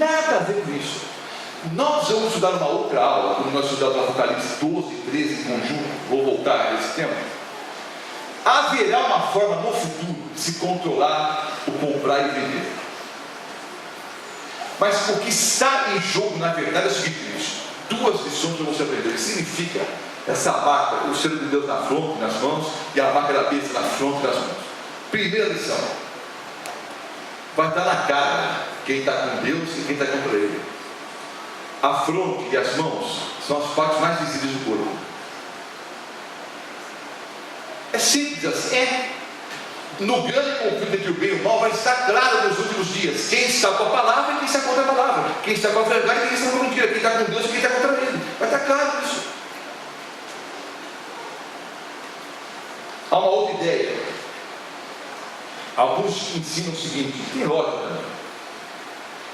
nada a ver com isso. Nós vamos estudar uma outra aula, quando nós estudamos Apocalipse 12 e 13 em conjunto, vou voltar a esse tema. Haverá uma forma no futuro de se controlar o comprar e vender. Mas o que está em jogo, na verdade, é o seguinte: duas lições para você aprender. O que significa essa marca, o selo de Deus na fronte, nas mãos, e a marca da besta na fronte e nas mãos? Primeira lição: vai estar na cara quem está com Deus e quem está contra Ele. A fronte e as mãos são as partes mais visíveis do corpo. É simples assim. No grande conflito entre o bem e o mal vai estar claro nos últimos dias quem está com a palavra e quem está contra a palavra, quem está com a verdade e quem está com a mentira, quem está com Deus e quem está contra Ele. Vai estar claro isso. Há uma outra ideia. Alguns ensinam o seguinte, tem lógica, né?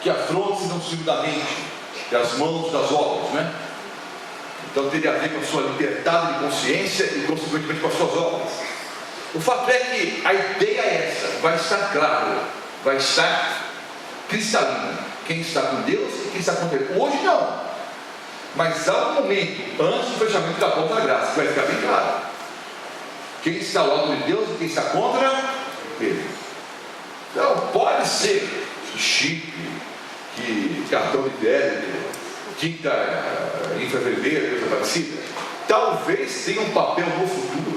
Que a fronte se não se da mente e as mãos das obras, né? Então teria a ver com a sua liberdade de consciência e consequentemente com as suas obras. O fato é que a ideia é essa, vai estar claro, vai estar cristalino quem está com Deus e quem está contra Ele. Hoje não, mas há um momento antes do fechamento da porta da graça que vai ficar bem claro quem está ao lado de Deus e quem está contra Ele. Então pode ser chip, que cartão de débito, tinta infravermelha, coisa parecida, talvez tenha um papel no futuro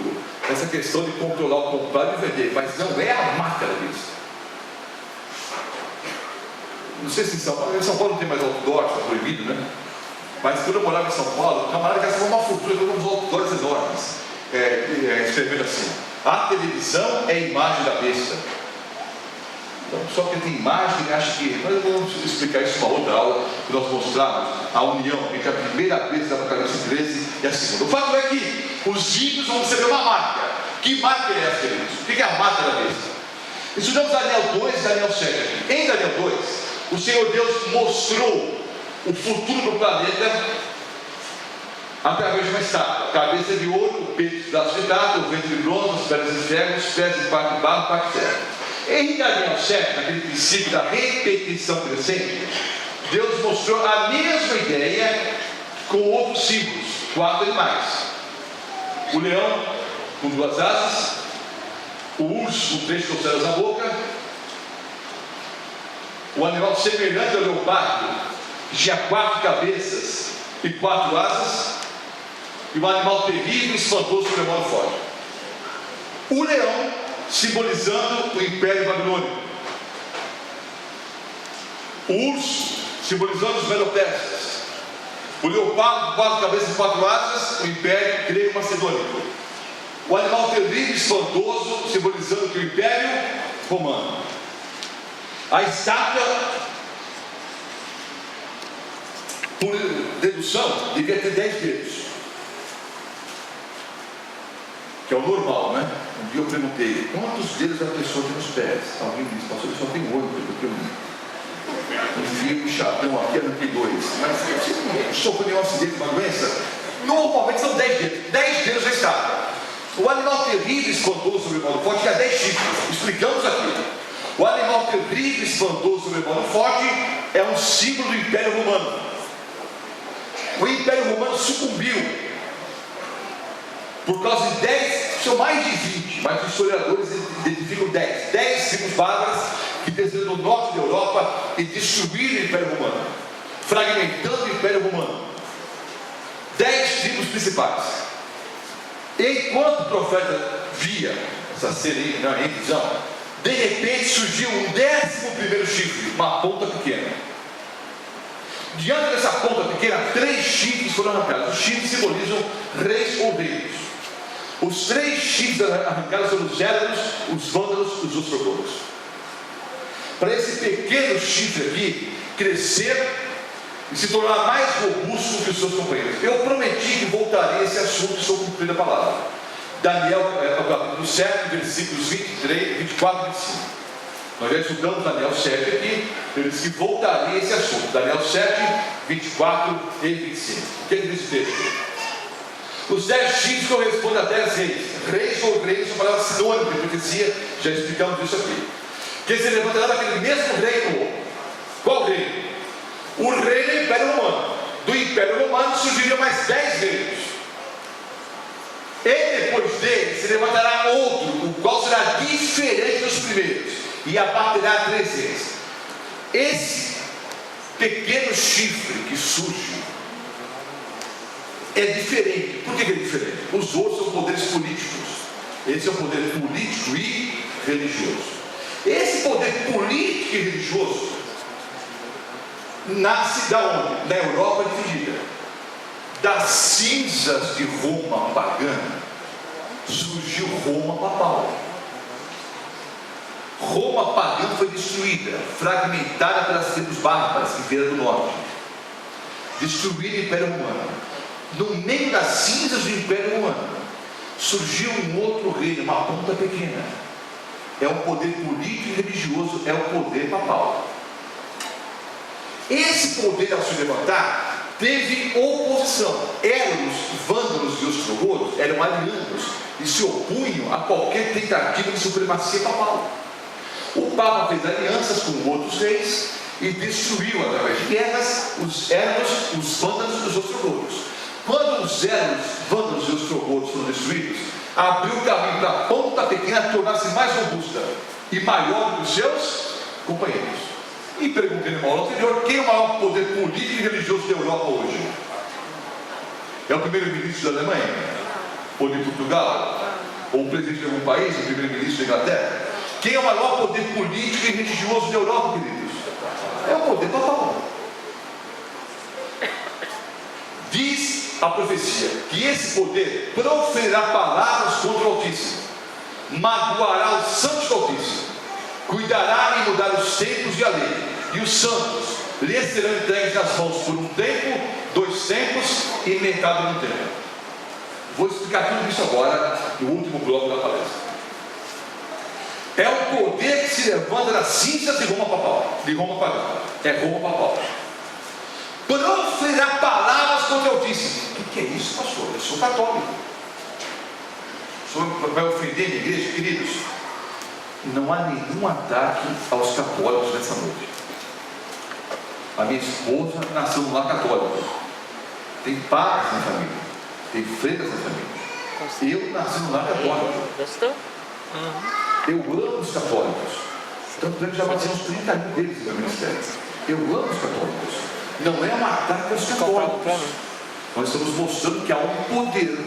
essa questão de controlar o comprar e vender, mas não é a máscara disso. Não sei se em São Paulo não tem mais outdoor, está proibido, né? Mas quando eu morava em São Paulo, o camarada gastava uma fortuna com uns outdoors enormes, escrevendo assim: a televisão é a imagem da besta. Então, só que tem imagem, acha que... Mas vamos explicar isso numa outra aula, que nós mostramos a união entre a primeira besta da Apocalipse 13 e a segunda. O fato é que os ímpios vão receber uma marca. Que marca é essa, queridos? O que é a marca da besta? Estudamos Daniel 2 e Daniel 7 aqui. Em Daniel 2, o Senhor Deus mostrou o futuro do planeta através de uma estátua: cabeça de ouro, o peito de braço de prata, o ventre de bronze, os pés de ferro, os pés de parte de barro, parte de ferro. Em Daniel 7, naquele princípio da repetição crescente, Deus mostrou a mesma ideia com outros símbolos, 4 animais: o leão com 2 asas, o urso com 3 costelas na boca, o animal semelhante ao leopardo, que tinha 4 cabeças e 4 asas, e um animal terrível e espantoso com memória forte. O leão simbolizando o Império Babilônico, o urso simbolizando os Medo-Persas, o leopardo com 4 cabeças e 4 asas, o Império Grego-Macedônico, o animal terrível e espantoso simbolizando o Império Romano. A estátua, por dedução, devia ter 10 dedos, que é o normal, né? Um dia eu perguntei: quantos dedos a pessoa tem nos pés? Alguém disse: pastor, só tem 8, porque eu enfio o chapéu aqui, eu não tenho 2. Mas se sofreu nenhum acidente, uma doença, normalmente são 10 dedos. 10 dedos já está. O animal terrível e espantoso sobre o modo forte tinha 10 chifres. Explicamos aqui. O animal terrível e espantoso sobre o modo forte é um símbolo do Império Romano. O Império Romano sucumbiu por causa de 10, são mais de 20, mas os historiadores identificam 10 tribos bárbaras que desceram do norte da Europa e destruíram o Império Romano, fragmentando o Império Romano. 10 tribos principais. Enquanto o profeta via essa cena em visão, de repente surgiu um 11º chifre, uma ponta pequena. Diante dessa ponta pequena, 3 chifres foram arrancados. Os chifres simbolizam reis ou reinos. Os 3 chifres arrancados foram os Élanos, os Vândalos e os Ostrogodos. Para esse pequeno chifre aqui crescer e se tornar mais robusto que os seus companheiros. Eu prometi que voltaria a esse assunto e estou cumprindo a palavra. Daniel, capítulo 7, versículos 23, 24 e 25. Nós já estudamos Daniel 7 aqui. Ele disse que voltaria a esse assunto. Daniel 7, 24 e 25. O que diz o texto? Os 10 chifres correspondem a 10 reis. Reis ou reis são palavras sinônimas de profecia. Já explicamos isso aqui. Que se levantará daquele mesmo reino. Qual reino? o reino do Império Romano. Do Império Romano surgiriam mais 10 reinos. E depois dele se levantará outro, o qual será diferente dos primeiros, e abaterá 3 vezes. Esse pequeno chifre que surge é diferente. Por que é diferente? Os outros são poderes políticos. Esse é o poder político e religioso. Esse poder político e religioso nasce da onde? Na Europa dividida. Das cinzas de Roma pagã surgiu Roma papal. Roma pagã foi destruída, fragmentada pelas tribos bárbaras que vieram do norte. Destruída o Império Romano. No meio das cinzas do Império Romano surgiu um outro reino, uma ponta pequena. É um poder político e religioso, é o poder papal. Esse poder, ao se levantar, teve oposição. Éramos, vândalos e ostrogodos eram arianos e se opunham a qualquer tentativa de supremacia papal. O Papa fez alianças com outros reis e destruiu, através de guerras, os éramos, os vândalos e os ostrogodos. Quando os éramos, vândalos e ostrogodos foram destruídos, abriu o caminho para a ponta pequena tornar-se mais robusta e maior do que os seus companheiros. E perguntei no aula anterior, quem é o maior poder político e religioso da Europa hoje? É o primeiro-ministro da Alemanha? Ou de Portugal? Ou o presidente de algum país? O primeiro-ministro da Inglaterra? Quem é o maior poder político e religioso da Europa, queridos? É o poder papal. Diz a profecia que esse poder proferirá palavras contra o Altíssimo, magoará os santos do Altíssimo, cuidará em mudar os tempos e a lei, e os santos lhes serão entregues nas mãos por um tempo, 2 tempos e metade de um tempo. Vou explicar tudo isso agora no último bloco da palestra. É o poder que se levanta das cinzas de Roma papal, de Roma pagã. É Roma papal. Proferirá palavras contra o Altíssimo. O que é isso, pastor? Eu sou católico. O senhor vai ofender a minha igreja, queridos? Não há nenhum ataque aos católicos nessa noite. A minha esposa nasceu num lar católico. Tem padres na família. Tem freiras na família. Eu nasci num lar católico. Gostou? Eu amo os católicos. Tanto é que já passei uns 30 mil deles no meu ministério. Eu amo os católicos. Não é um ataque aos católicos. Nós estamos mostrando que há um poder,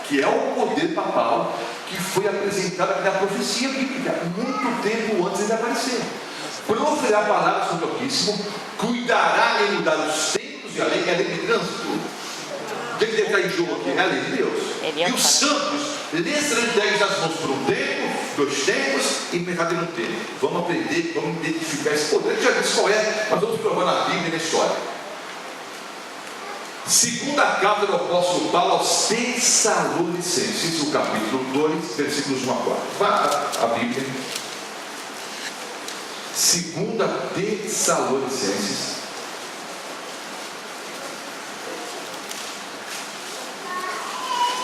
que é o poder papal, que foi apresentado aqui na profecia bíblica, muito tempo antes de ele aparecer. Proferirá palavras contra o Altíssimo, cuidará em mudar os tempos e a lei de trânsito. O que deve estar em jogo aqui? É a lei de Deus. E os santos lhes serão entregues nas mãos por um tempo, 2 tempos e metade de um tempo. Vamos aprender, vamos identificar esse poder. Eu já disse qual é, mas vamos provar na Bíblia e na história. Segunda carta do apóstolo Paulo aos Tessalonicenses, o capítulo 2, versículos 1 a 4. Vá a Bíblia. Segunda Tessalonicenses.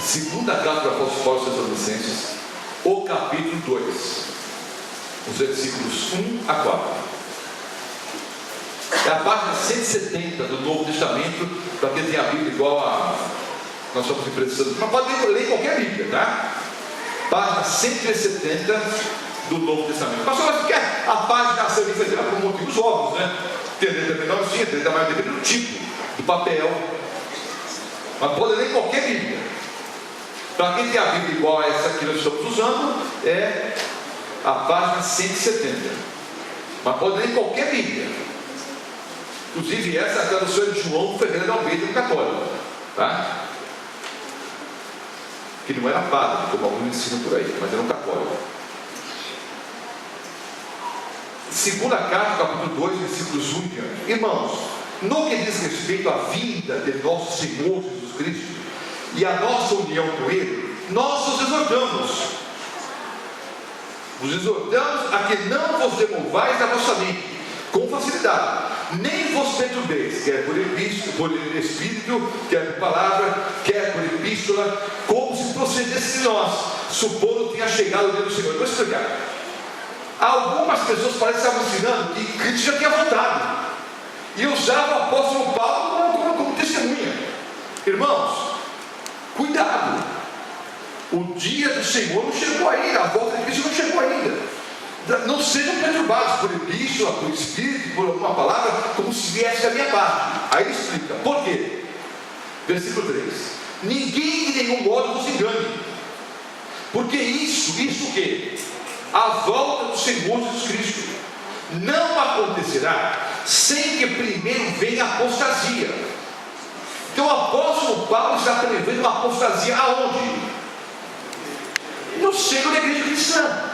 Segunda carta do apóstolo Paulo aos Tessalonicenses, o capítulo 2, os versículos 1 a 4. É a página 170 do Novo Testamento, para quem tem a Bíblia igual a nós estamos emprestando. Mas pode ler qualquer Bíblia, tá? Página 170 do Novo Testamento. Pastor, mas que a página ser diferente por motivos óbvios, né? Tem letra menorzinha, tem letra maior, depende do tipo, do papel. Mas pode ler qualquer Bíblia. Para quem tem a Bíblia igual a essa que nós estamos usando, é a página 170. Mas pode ler qualquer Bíblia. Inclusive essa é a tradução de João Ferreira de Almeida, do católico. Tá? Que não era padre, como alguns ensinam por aí, mas era um católico. Segunda carta, capítulo 2, versículos 1 e diante. Irmãos, no que diz respeito à vinda de nosso Senhor Jesus Cristo e a nossa união com Ele, nós os exortamos. Vos exortamos a que não vos demovais da vossa mente com facilidade, nem vos perturbeis, quer por espírito, quer por palavra, quer por epístola, como se procedesse de nós, supondo que tenha chegado o dia do Senhor. Vou explicar. Algumas pessoas parecem estar ensinando que Cristo já tinha voltado e usavam a apóstolo Paulo como testemunha. Irmãos, cuidado. O dia do Senhor não chegou ainda, a volta de Cristo não chegou ainda. Não sejam perturbados por epístola, por espírito, por alguma palavra, como se viesse da minha parte. Aí ele explica, por quê? Versículo 3: ninguém de nenhum modo nos engane, porque isso o quê? A volta do Senhor Jesus Cristo não acontecerá sem que primeiro venha a apostasia. Então o apóstolo Paulo está prevendo uma apostasia aonde? No seio da igreja cristã.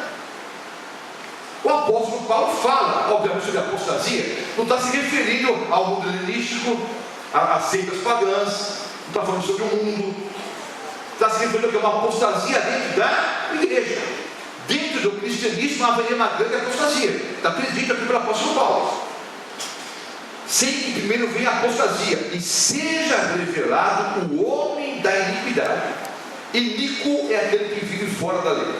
O apóstolo Paulo fala, obviamente, sobre a apostasia, não está se referindo ao mundo helenístico, às seitas pagãs, não está falando sobre o mundo, está se referindo a uma apostasia dentro da igreja. Dentro do cristianismo haveria uma grande apostasia, está previsto aqui pelo apóstolo Paulo. Sem que primeiro venha a apostasia e seja revelado o homem da iniquidade. Iníquo é aquele que vive fora da lei.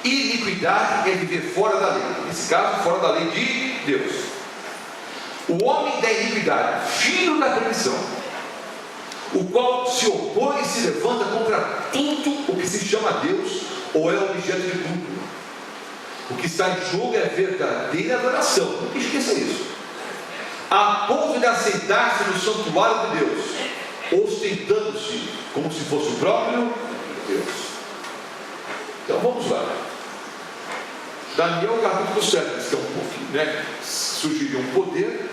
Iniquidade é viver fora da lei, nesse caso fora da lei de Deus. O homem da iniquidade, filho da perdição, o qual se opõe e se levanta contra tudo o que se chama Deus ou é objeto de culto. O que está em jogo é a verdadeira adoração, não esqueça isso, a ponto de aceitar-se no santuário de Deus, ostentando-se como se fosse o próprio Deus. Então vamos lá. Daniel capítulo 7, que é um pouquinho, né? Surgiria um poder,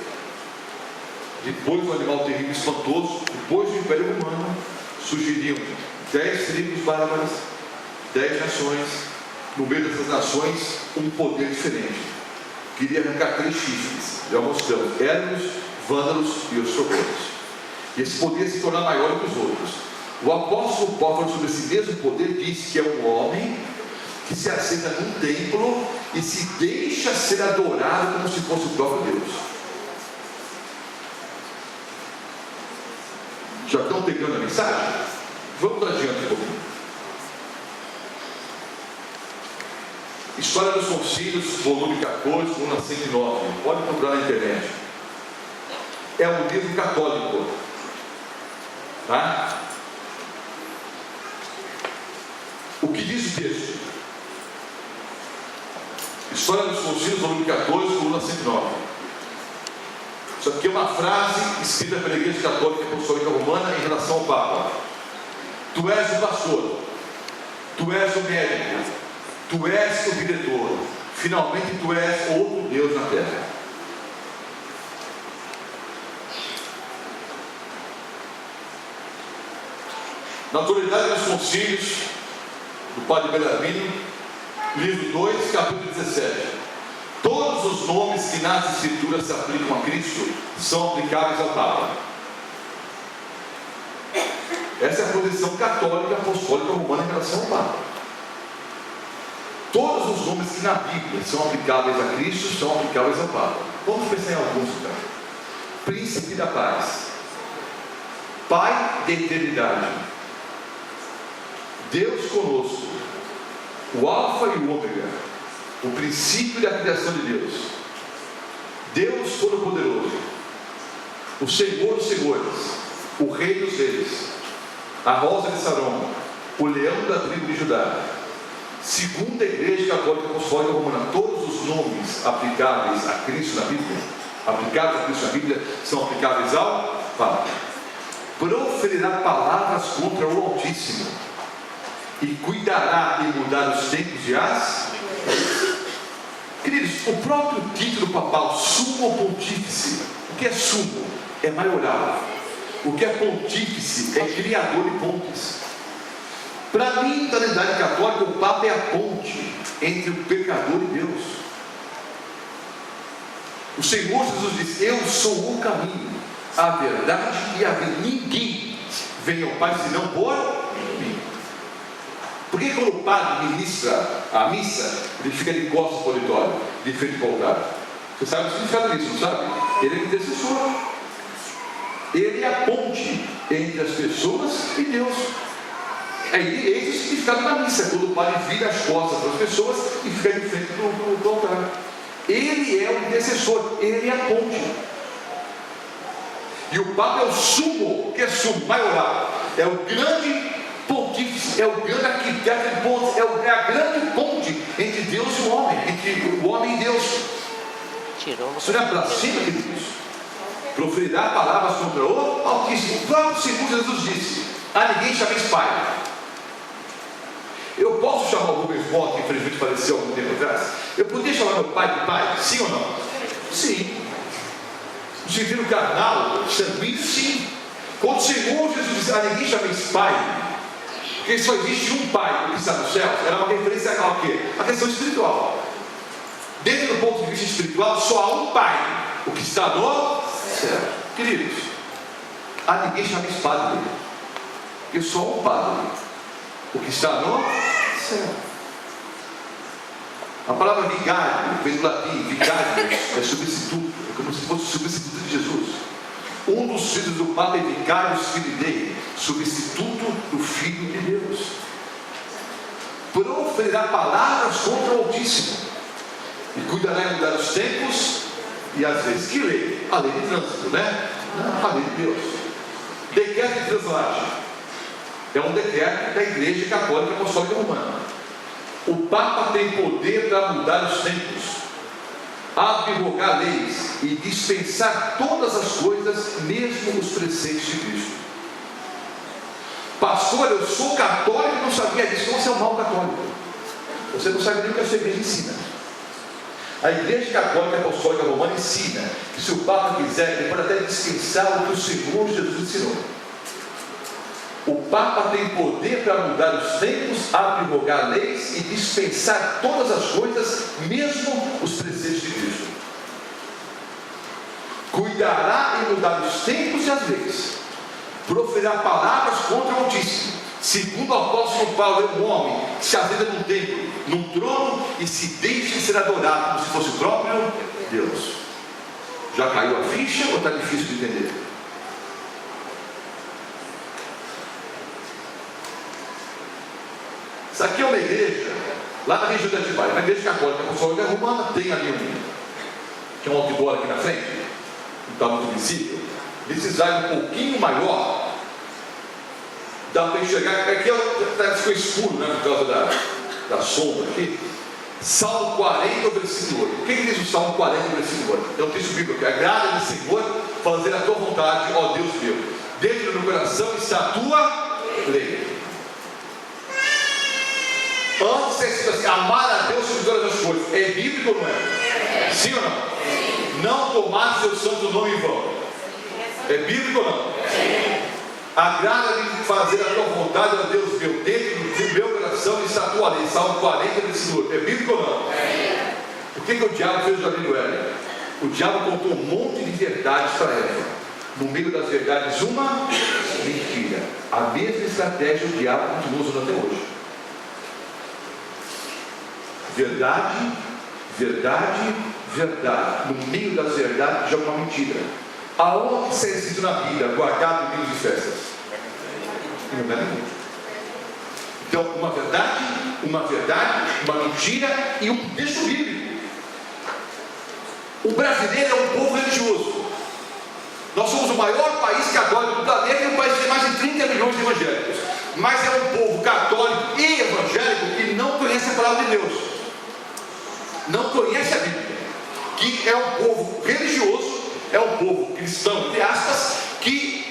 depois um animal terrível e espantoso, depois do Império Romano, surgiriam 10 tribos bárbaras, 10 nações, no meio dessas nações, um poder diferente. Queria arrancar 3 chifres, já mostramos, Élios, Vândalos e Ostrogonos. E esse poder se tornar maior que os outros. O apóstolo Paulo, falando sobre esse mesmo poder, diz que é um homem que se assenta num templo e se deixa ser adorado como se fosse o próprio Deus. Já estão pegando a mensagem? Vamos adiante um pouquinho. História dos Concílios, volume 14, coluna 109. Pode procurar na internet. É um livro católico, tá? O que diz o texto? História dos Concílios, volume 14, coluna 109. Isso aqui é uma frase escrita pela Igreja Católica Apostólica Romana em relação ao Papa. Tu és o pastor, tu és o médico, tu és o diretor, finalmente tu és outro Deus na terra. Na atualidade dos concílios do Padre Bellarmino, livro 2, capítulo 17. Todos os nomes que nas Escrituras se aplicam a Cristo são aplicáveis ao Papa. Essa é a posição católica apostólica romana em relação ao Papa. Todos os nomes que na Bíblia são aplicáveis a Cristo são aplicáveis ao Papa. Vamos pensar em alguns, então. Príncipe da paz, Pai da eternidade, Deus conosco, o Alfa e o Ômega, o princípio da criação de Deus, Deus Todo-Poderoso, o Senhor dos Senhores, o Rei dos Reis, a Rosa de Saron, o Leão da tribo de Judá, segunda Igreja Católica Apostólica Romana. Todos os nomes aplicáveis a Cristo na Bíblia, são aplicáveis ao Papa. Proferirá palavras contra o Altíssimo e cuidará em mudar os tempos e as... Queridos, o próprio título papal, Sumo Pontífice, o que é sumo? É maioral. O que é pontífice? É criador de pontes. Para mim, na realidade católica, o Papa é a ponte entre o pecador e Deus. O Senhor Jesus disse: eu sou o caminho, a verdade e a vida. Ninguém vem ao Pai senão por mim. Por que quando o padre ministra a missa, ele fica de costas para o auditório, de frente para o altar? Você sabe o significado disso, não sabe? Ele é o intercessor. Ele é a ponte entre as pessoas e Deus. Eis o significado da missa, quando o padre vira as costas para as pessoas e fica de frente do altar. Ele é o intercessor, ele é a ponte. E o Papa é o sumo, que é sumo, maioral. É o grande pontífice, é o grande arquiteto de pontes, é a grande ponte entre Deus e o homem, entre o homem e Deus. Isso não é blasfêmia, queridos? Proferirá palavras contra o Altíssimo. O próprio Senhor Jesus disse: a ninguém chameis pai. Eu posso chamar o Rubens Bott, que infelizmente faleceu há algum tempo atrás? Eu poderia chamar meu pai de pai? Sim ou não? Sim. No sentido carnal, sanguíneo, sim. Quando o Senhor Jesus disse: a ninguém chameis pai, porque só existe um pai, o que está no céu, era uma referência ao quê? A questão espiritual. Dentro do ponto de vista espiritual, só há um pai, o que está no céu. Queridos, a ninguém chameis padre, porque só um padre, o que está no céu. A palavra vigário vem do latim, vigário é substituto, é como se fosse o substituto de Jesus. Um dos filhos do Papa é vicário Filidei, substituto do Filho de Deus. Proferirá palavras contra o Altíssimo, e cuidará em mudar os tempos e às vezes. Que lei? A lei de trânsito, né? Não, a lei de Deus. Decreto de translate é um decreto da Igreja Católica Apostólica Romana. O Papa tem poder para mudar os tempos, abrogar leis e dispensar todas as coisas, mesmo os preceitos de Cristo. Pastor, eu sou católico e não sabia disso. Você é um mau católico. Você não sabe nem o que a sua igreja ensina. A Igreja Católica Apostólica Romana ensina que se o Papa quiser, ele pode até dispensar o que o Senhor Jesus ensinou. O Papa tem poder para mudar os tempos, abrogar leis e dispensar todas as coisas, mesmo os preceitos de Cristo. Cuidará em mudar os tempos e as leis. Proferirá palavras contra o Altíssimo. Segundo o apóstolo Paulo, é um homem que se assenta num templo, num trono, e se deixa de ser adorado como se fosse o próprio Deus. Já caiu a ficha ou está difícil de entender? Isso aqui é uma igreja, lá na região de Atibaia, uma igreja católica apostólica romana, tem ali que é um outdoor aqui na frente, não está muito visível. Esse design um pouquinho maior, dá para enxergar, aqui ficou escuro, né, por causa da sombra aqui. Salmo 40, versículo 8. O que diz o Salmo 40, versículo 8? É um texto bíblico: agrada-me, Senhor, fazer a tua vontade, ó Deus meu. Dentro do meu coração está a tua lei. Antes é escrito assim: amar a Deus sobre todas as coisas. É bíblico ou não é? Sim ou não? Não tomar seu santo nome em vão. É bíblico ou não? Agrada-me fazer a tua vontade, ó Deus meu. Dentro do meu coração está a tua lei. Salmo 40, versículo 8. É bíblico ou não? O que o diabo fez no jardim do Éden? O diabo contou um monte de verdades para Eva. No meio das verdades, uma mentira. A mesma estratégia o diabo continua usando até hoje. Verdade, verdade, verdade. No meio das verdades, já uma mentira. Aonde está escrito na Bíblia, guardado em livros de festas? Em lugar nenhum. Então, uma verdade, uma mentira e um texto bíblico. O brasileiro é um povo religioso. Nós somos o maior país católico do planeta e um país que tem mais de 30 milhões de evangélicos. Mas é um povo católico e evangélico que não conhece a palavra de Deus. Não conhece a Bíblia. Que é um povo religioso, é um povo cristão, entre aspas, que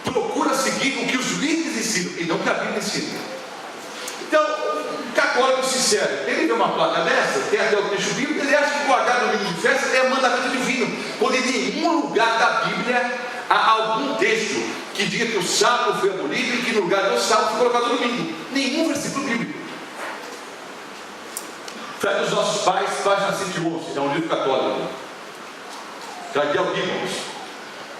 procura seguir o que os líderes ensinam e não o que a Bíblia ensina. Então, o católico sincero, ele vê uma placa dessa, tem até o texto bíblico, ele acha que guardar no livro de festa é mandamento divino, quando em nenhum lugar da Bíblia há algum texto que diga que o sábado foi abolido e que no lugar do sábado foi colocado no domingo. Nenhum versículo bíblico. Fé dos nossos pais, página 111, é um livro católico. Cardeal Gibbons.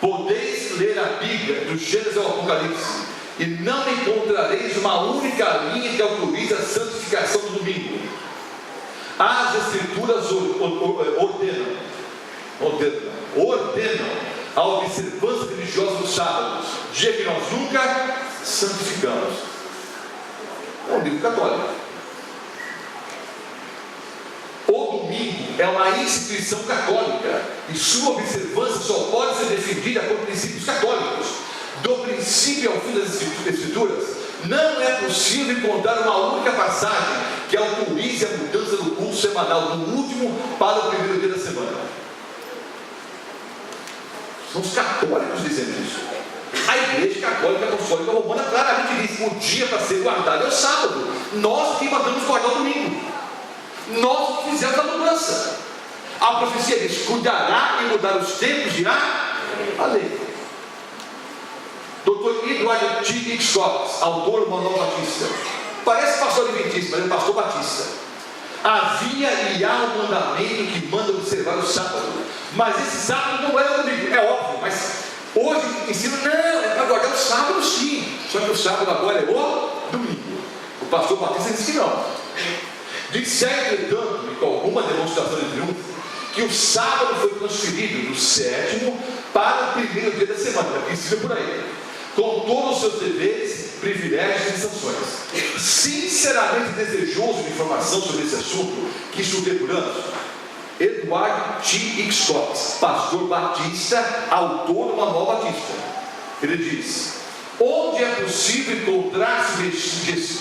Podeis ler a Bíblia do Gênesis ao Apocalipse e não encontrareis uma única linha que autoriza a santificação do domingo. As Escrituras ordenam a observância religiosa dos sábados, dia que nós nunca santificamos. É um livro católico. O domingo domingo é uma instituição católica e sua observância só pode ser defendida por princípios católicos. Do princípio ao fim das Escrituras, não é possível encontrar uma única passagem que autorize a mudança do culto semanal do último para o primeiro dia da semana. São os católicos dizendo isso. A Igreja Católica Apostólica Romana claramente diz: o dia para ser guardado é o sábado. Nós que mandamos guardar o domingo. Nós que fizemos a mudança. A profecia diz: cuidará e mudar os tempos, dirá a lei. Dr. Edward T. Scott, autor do Manual Batista, parece pastor adventista, mas é pastor batista. Havia e há um mandamento que manda observar o sábado, mas esse sábado não é o domingo, é óbvio, mas hoje ensino, não, é para guardar o sábado sim, só que o sábado agora é o domingo. O pastor batista diz que não. Disseram, entretanto, e com alguma demonstração de triunfo, que o sábado foi transferido do sétimo para o primeiro dia da semana, que ensina por aí, com todos os seus deveres, privilégios e sanções. Sinceramente desejoso de informação sobre esse assunto, que estudei por anos, Edward T. Scott, pastor batista, autor do Manual Batista, ele diz: onde é possível encontrar-se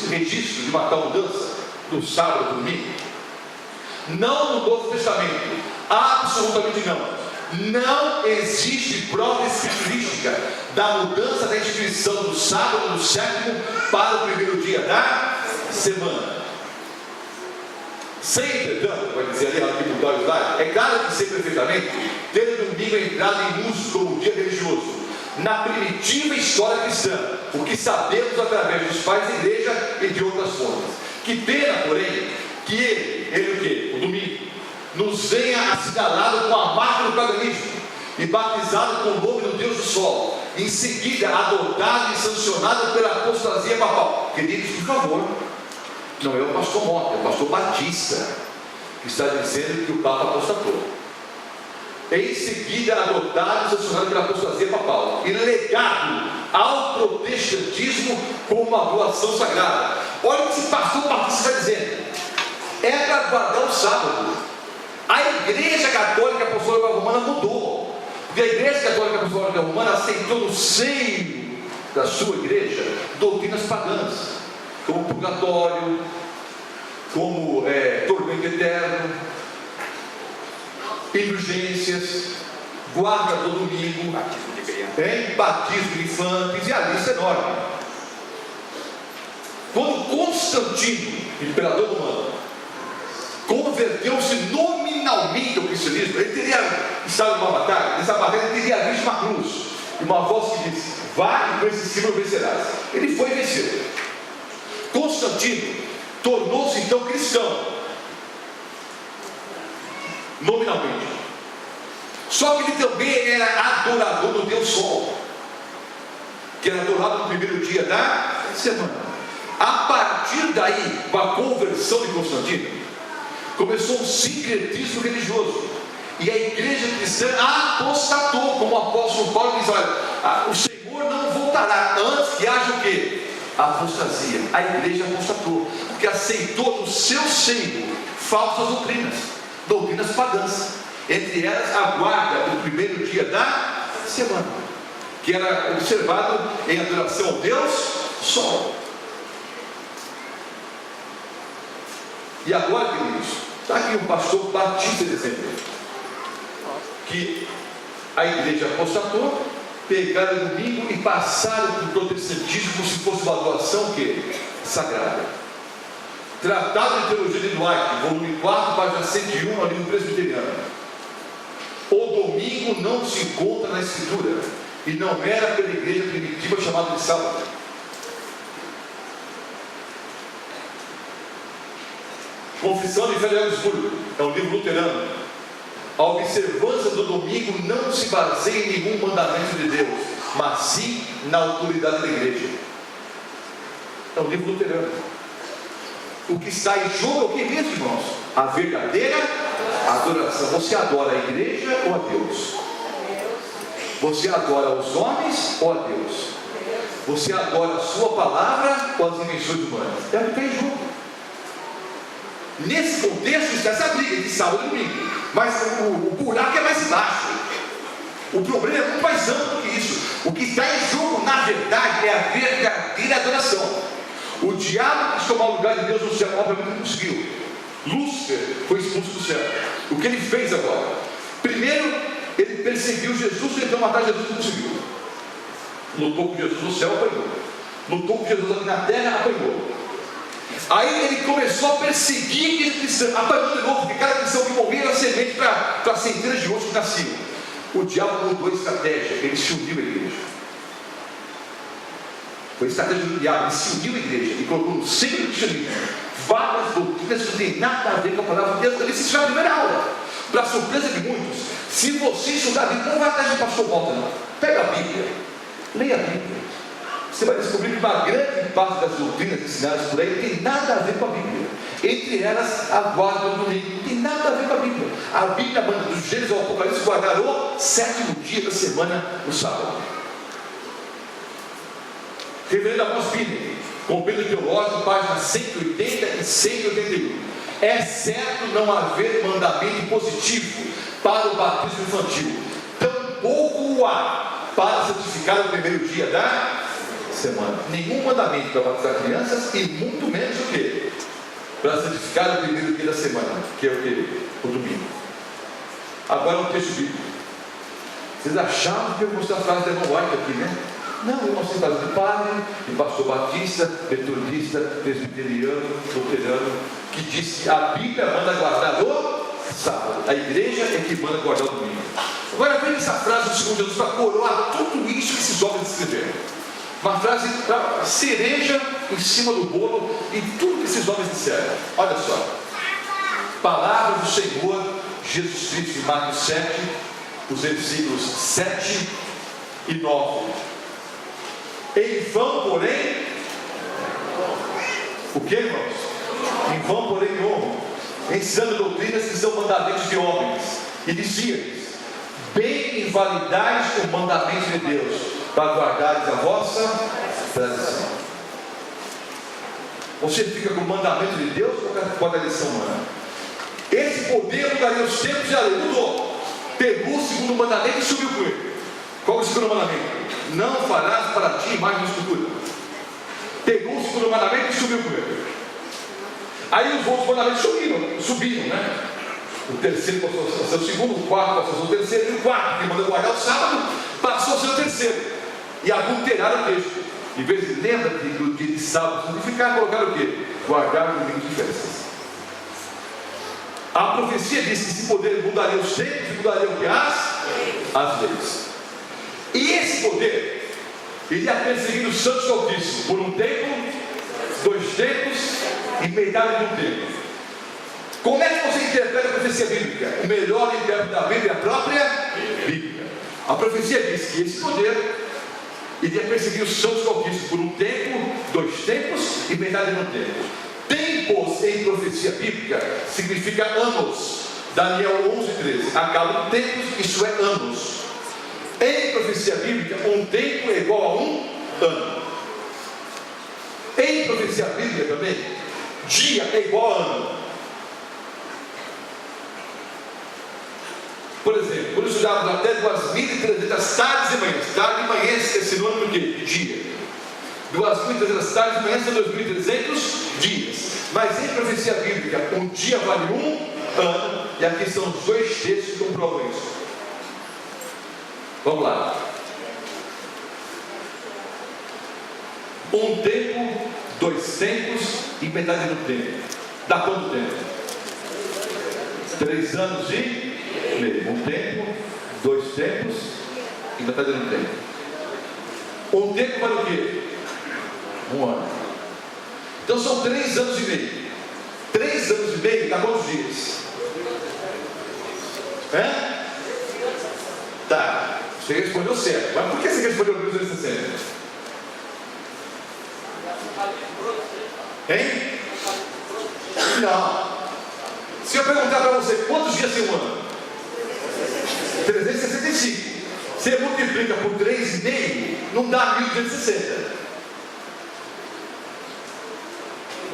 registro de uma tal mudança do sábado para o domingo? Não no Novo Testamento, absolutamente não. Não existe prova escriturística da mudança da instituição do sábado no sétimo para o primeiro dia da semana. Sem, entretanto, vai dizer ali, que mudar o slide, é claro que sei perfeitamente ter o domingo entrado em uso como dia religioso na primitiva história cristã, o que sabemos através dos pais da igreja e de outras fontes. Que pena, porém, que ele o quê? O domingo nos venha assinalado com a marca do paganismo e batizado com o nome do Deus do Sol, em seguida adotado e sancionado pela apostasia papal. Queridos, por favor, não é o pastor Mota, é o pastor Batista que está dizendo que o Papa apostatou. Em seguida adotado e sancionado pela apostasia papal e legado ao protestantismo como uma doação sagrada. Olha o que esse pastor Batista está dizendo: é para guardar o sábado. A Igreja Católica Apostólica Romana mudou, porque a Igreja Católica Apostólica Romana aceitou no seio da sua igreja doutrinas pagãs, como purgatório, como tormento eterno, indulgências, guarda do domingo, batismo de infantes, e a lista é enorme. Quando Constantino, imperador romano, converteu-se nominalmente ao cristianismo, ele teria estado numa batalha, nessa batalha ele teria visto uma cruz e uma voz que disse: vai e com esse símbolo vencerás. Ele foi vencido. Constantino tornou-se então cristão, nominalmente, só que ele também era adorador do Deus Sol, que era adorado no primeiro dia da semana. A partir daí, com a conversão de Constantino, começou um sincretismo religioso, e a igreja cristã apostatou, como o apóstolo Paulo diz: olha, o Senhor não voltará antes que haja o quê? Apostasia. A igreja apostatou, porque aceitou no seu seio falsas doutrinas pagãs, entre elas a guarda do primeiro dia da semana, que era observado em adoração ao Deus Sol. E agora, queridos, está aqui um pastor batista dizendo que a igreja apostatou, pegaram o domingo e passaram para o protestantismo como se fosse uma doação sagrada. Tratado de Teologia de Dwight, volume 4, página 101, no livro presbiteriano. O domingo não se encontra na Escritura e não era pela igreja primitiva chamada de sábado. Confissão de Fredericksburg, é um livro luterano. A observância do domingo não se baseia em nenhum mandamento de Deus, mas sim na autoridade da igreja. É um livro luterano. O que está em jogo é o que mesmo, irmãos? A verdadeira adoração. Você adora a igreja ou a Deus? Você adora os homens ou a Deus? Você adora a sua palavra ou as invenções humanas? É o que está em jogo. Nesse contexto está essa briga de sábado e domingo, mas o buraco é mais embaixo. O problema é muito mais amplo do que isso. O que está em jogo, na verdade, é a verdadeira adoração. O diabo quis tomar o lugar de Deus no céu, obviamente não conseguiu. Lúcifer foi expulso do céu. O que ele fez agora? Primeiro, ele perseguiu Jesus, tentou matar Jesus, não conseguiu. Lutou com Jesus no céu, apanhou. Lutou com Jesus aqui na terra, apanhou. Aí ele começou a perseguir aquele cristão, apanhou de novo, porque cada cristão que morria era semente para centenas de outros que nasciam. O diabo mudou a estratégia, ele se uniu à igreja. Foi a estratégia do diabo, ele se uniu à igreja e colocou no centro do cristianismo várias doutrinas que não tem nada a ver com a palavra de Deus. Ele se chama de primeira aula. Para surpresa de muitos, se você estudar a Bíblia, não vai atrás de pastor Walter, não. Pega a Bíblia, leia a Bíblia. Você vai descobrir que uma grande parte das doutrinas ensinadas por aí não tem nada a ver com a Bíblia. Entre elas, a guarda do domingo não tem nada a ver com a Bíblia. A Bíblia manda do Gênesis ao Apocalipse guardar o 7º dia da semana, o sábado. Reverendo Amos Biner, Compêndio Teológico, páginas 180 e 181. É certo não haver mandamento positivo para o batismo infantil, tampouco o há para santificar o primeiro dia da semana. Nenhum mandamento para batizar crianças e muito menos o quê? Para santificar o primeiro dia da semana, que é o quê? O domingo. Agora um texto bíblico. Vocês achavam que eu mostrei a frase da irmã White aqui, né? Não, eu mostrei a frase de padre, de pastor batista, metodista, presbiteriano, luterano, que diz que a Bíblia manda guardar o sábado. A igreja é que manda guardar o domingo. Agora vem essa frase do Senhor Jesus para coroar tudo isso que esses homens escreveram. Uma frase para cereja em cima do bolo e tudo que esses homens disseram. Olha só. Palavra do Senhor Jesus Cristo em Marcos 7, os versículos 7 e 9. Em vão, porém, o que, irmãos? Em vão, porém, honram, ensinando doutrinas que são mandamentos de homens. E dizia-lhes: bem invalidais o mandamento de Deus, para guardares a vossa tradição. Você fica com o mandamento de Deus ou com a tradição humana? Esse poder mudaria os tempos e a lei mudou. Pegou o segundo mandamento e subiu com ele. Qual é o segundo mandamento? Não farás para ti imagem de escultura. Pegou o segundo mandamento e subiu com ele. Aí os outros mandamentos subiram, né? O terceiro passou a ser o segundo, o quarto passou a ser o terceiro, e o quarto, que mandou guardar o sábado, passou a ser o terceiro. E adulteraram o texto. Em vez de lembra do dia de sábado santificar, colocaram o quê? Guardar o domingo de festas. A profecia diz que esse poder mudaria os tempos e mudaria o que? As leis. E esse poder iria perseguir os santos do Altíssimo por um tempo, 2 tempos e metade de um tempo. Como é que você interpreta a profecia bíblica? O melhor intérprete da Bíblia é a própria Bíblia. A profecia diz que esse poder iria perseguir os santos do Altíssimo por um tempo, 2 tempos e metade de um tempo. Tempos em profecia bíblica significa anos. Daniel 11:13. Acabam tempos, isso é anos. Em profecia bíblica, um tempo é igual a um ano. Em profecia bíblica também, dia é igual a ano. Por exemplo, quando estudávamos até 2.300 tardes e manhãs. Tarde e manhã é sinônimo de dia. 2.300 tardes e manhãs são 2.300 dias. Mas em profecia bíblica, um dia vale um ano. E aqui são os 2 textos que comprovam isso. Vamos lá. Um tempo, 2 tempos e metade do tempo. Dá quanto tempo? 3 anos e meio. Um tempo, 2 tempos e metade do tempo. Um tempo vale o quê? Um ano. Então são 3 anos e meio. 3 anos e meio dá quantos dias? Tá. Você respondeu certo. Mas por que você respondeu 1260? Hein? Não. Se eu perguntar para você quantos dias tem um ano? 365. Você multiplica por 3,5, não dá 1260.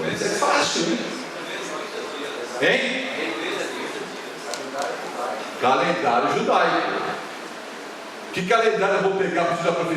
Mas é fácil, hein? Hein? Calendário judaico. Que calendário eu vou pegar para estudar profecia?